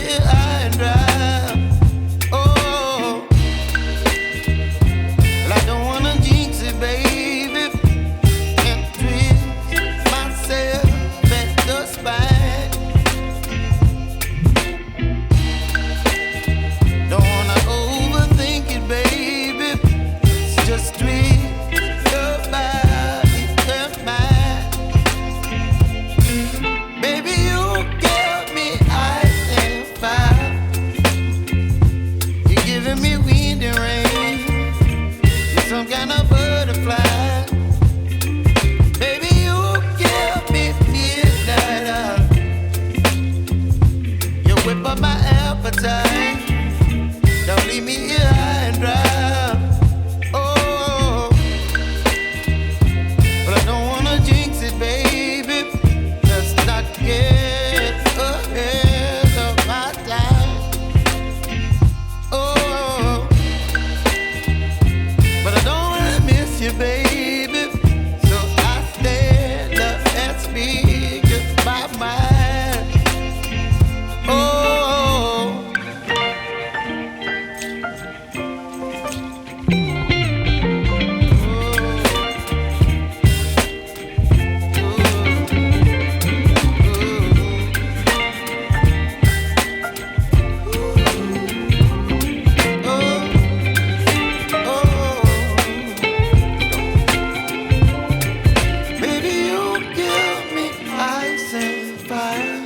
here high and dry. Oh, well, I don't wanna jinx it, baby, and twist myself at the spine. Don't wanna overthink it, baby. It's just twist your body and mine. Baby, you give me ice and fire. You're giving me wind and rain. You're some kind of butterfly. Baby, you give me midnight. You whip up my appetite. Don't leave me here high and dry. Oh, but I don't wanna jinx it, baby. Let's not get ahead of my time. Oh, but I don't wanna miss you, baby. So I stand up and speak just my mind. Oh. Baby, you give me ice and fire.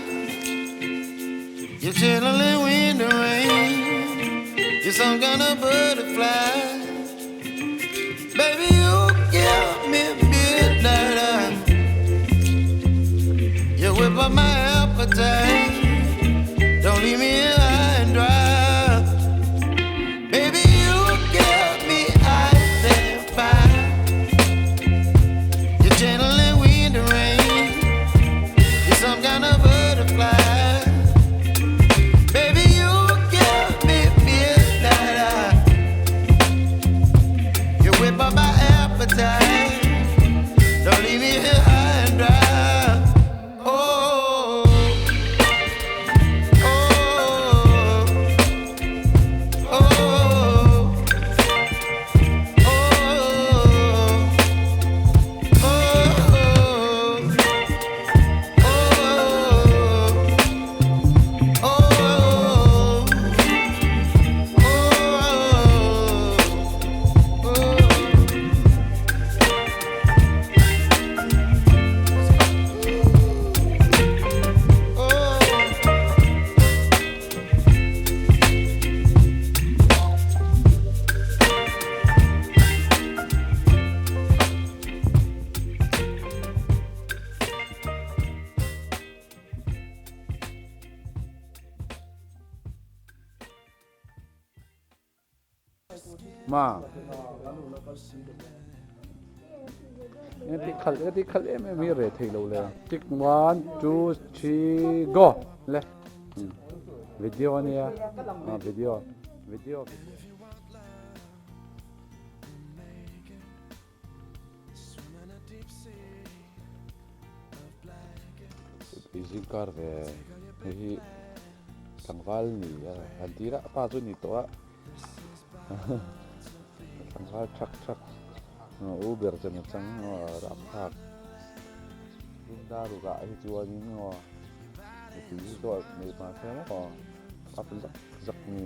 You're channeling wind and rain. You're some kind of butterfly. Baby, you give me midnight. You whip up my appetite. Don't leave me here high and dry. Baby, you give me ice and fire. You're channeling wind and rain. You're some kind of butterfly. Baby, you give me midnight. You whip up my appetite. Don't leave me here high and dry. Oh, oh, oh, oh, Ma. Eti khal em mi re thei lo le. Tik 1 2 3 go. Le. Video ania. Video. Easy car ve. Hi sangwal ni andira pa chu ni to a. Sangwal chak Uber chen chang rap thak daru ga hi chuan ni ngo ti to ni ma se mo ap zak ni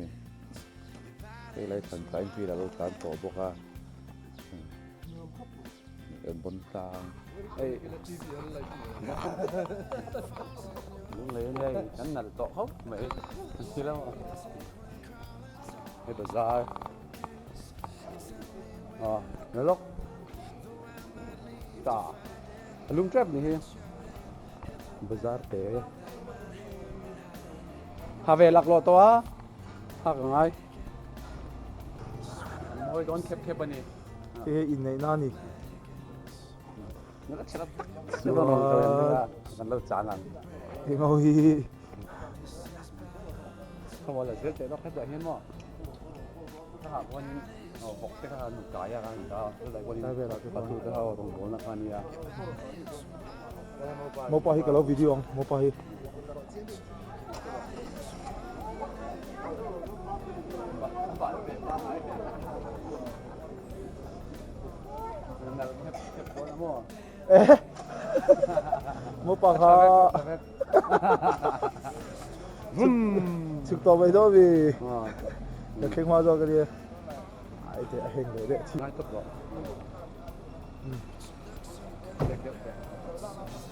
ke lai than kai phi la lo tan to boka en bon tang ei Lunglei này hắn nằm to hốc mày chi lắm cái bờ dài nó lóc ta lung trap này bazaar te ha về lạc lộ to ha cái ngay môi đón khép anh inneih nani nó rất là tắc nó mà mình lâu chán lắm mawi không phải là sẽ nó khép lại hết màถ้าหากวันบอกเจ้าหนุ่มกายอะไรกันก็เลยวันนี้ประตูเจ้าตรงโน้นนะครับเนี่ย mau pahi kalau video mau pahi Một bà khá Trực tỏ vậy đó vì Được khen hoa do cái đi Ai thế hình đấy đấy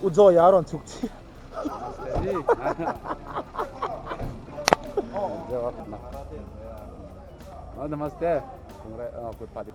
Út rồi á rồi chụp chi Namaste. Good party.